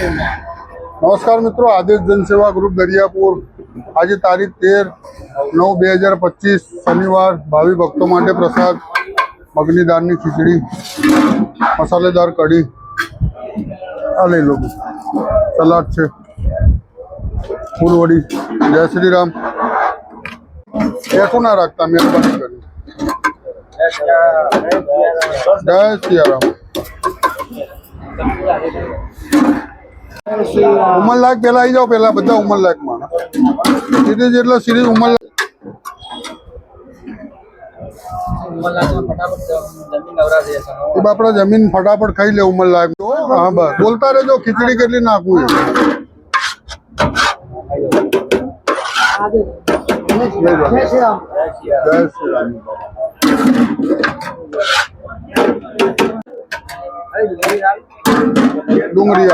નમસ્કાર મિત્રો, આદેશ જનસેવા ગ્રુપ દરિયાપુર આજે તારીખ 13/9/2025 શનિવાર ભાવિ ભક્તો માટે પ્રસાદ મગની દાળની ખીચડી, મસાલેદાર કઢી, આ લઈ લો, સલાડ છે, ફૂલવડી। જય શ્રી રામ। ऐसा ना रखता मेहरबानी करी। जय श्री राम। उमरलायक पहला आई जाओ, पहला बदा उमरलायक माना सीरीज એટલે सीरीज उमरलायक એ બાપડા જમીન ફટાફટ ખાઈ લે ઉમરલાયક તો। હા બસ બોલતા રહેજો, ખીચડી કેટલી નાખવું जय श्री राम। जय श्री राम। डूंगरी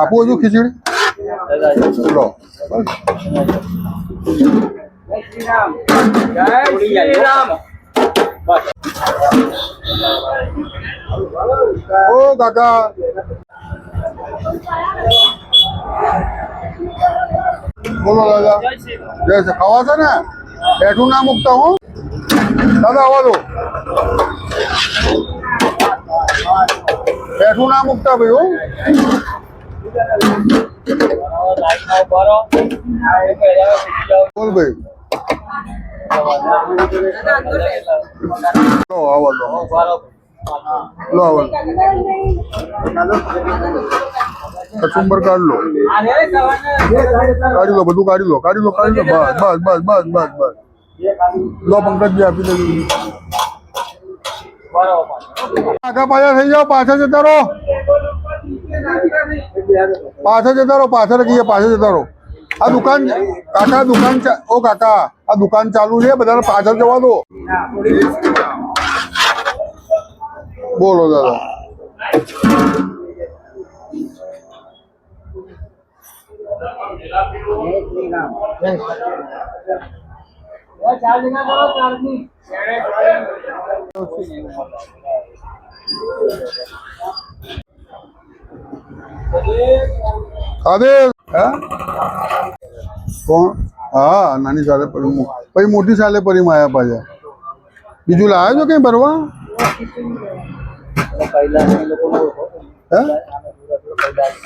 आपो जो खीचड़ी लो। जय श्री राम। जय श्री राम। ओ काका बोलो दादा। जैसे खावा था ना बैठू ना मुकता हूँ दादा, आवा दो, बैठू ना मुकता भाई हो। बोल भाई लो आवा लो लो आवा कचुंबर काढ़ लो, काढ़ी लो, बधु काढ़ी लो, काढ़ी लो, काढ़ी लो, बस बस बस बस बस बस लो पंकज जी आपी दे। आगा पाछा थई जाओ, पाछा जता रहो, पाछा जता रहो, पाछा रखिए, पाछा जता रहो। आ दुकान काका दुकान ओ काका आ दुकान चालू है, बधाने पाछळ जवा दो। बोलो दादा। आदेश કોણ? હા નાની સાલે પરી પછી મોટી સાલે પરી માયા પાછા બીજું લાવ્યો છો કઈ ભરવા?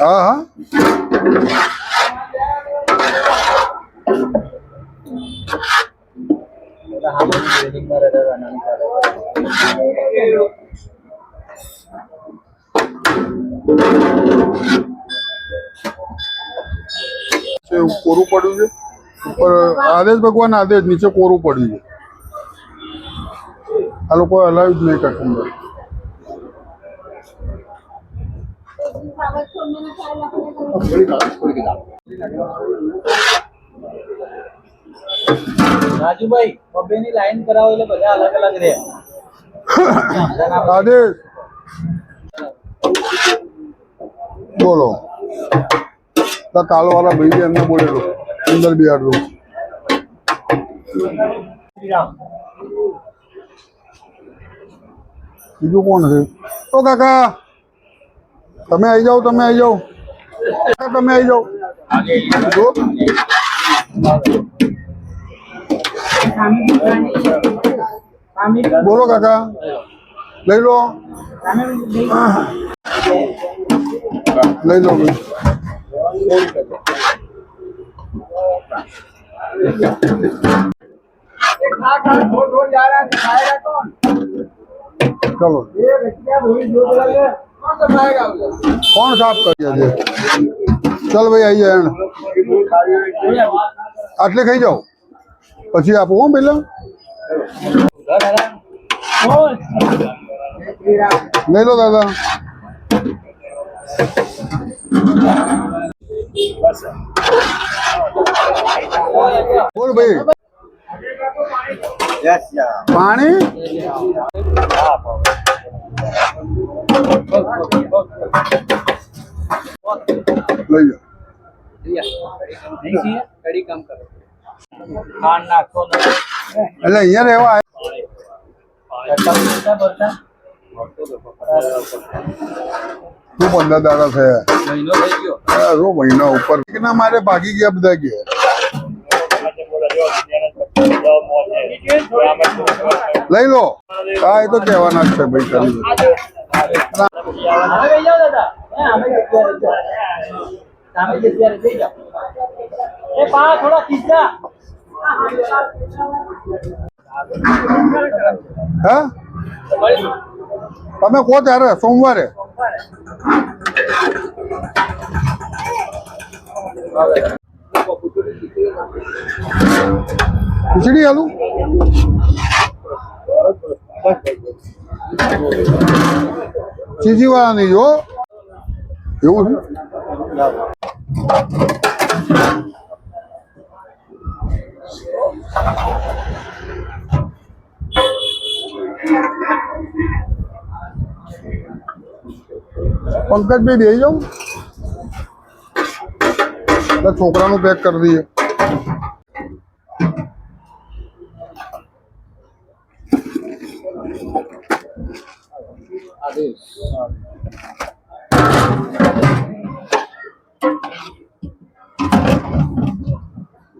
હા હા કોરું પડ્યું છે ઉપર આદેશ ભગવાન આદેશ, નીચે કોરું પડ્યું છે। આ લોકો હલાવ્યું જ નહીં કચુંબર। રાજુભાઈ બબ્બેની લાઈન કરાવો એટલે બધા અલગ અલગ રહે। આદેશ બોલો। कालो वाला भैया हमने बोले लो अंदर बिहार दो। बीजू कौन है? ओ काका तमे आई जाओ, तमे आई जाओ, तमे आई जाओ। बोलो काका ले लो, ले लो भाई। चलो कौन साफ कर दिया? चल भाई आई जाए आटले खाई जाओ પછી આપો હો પેલા લઈ લો દાદા। बोल भाई पानी લઈ જાઓ। કડી કામ કરો ખાન નાખો એટલે અહીંયા રહેવા શું 15 દાડા થયા? મહિનો થઈ ગયો. શું મહિના ઉપર ના મારે ભાગી ગયા બધા કે લઈ લો. હા એ તો કહેવાના જ છે ભાઈ. કરી દો. અમે લઈ જાઓ દાદા. અમે જગ્યા રહી જાઓ. સામે જગ્યા રહી જાઓ. એ પા થોડા ખીચા. હા તમે કહો ત્યારે સોમવારે ખીચડી આલુ ચીજી વાળા નહીં જો એવું છે. પંકજભાઈ બેસી જાઉં એટલે છોકરાનું પેક કરી દઈએ. આદેશ.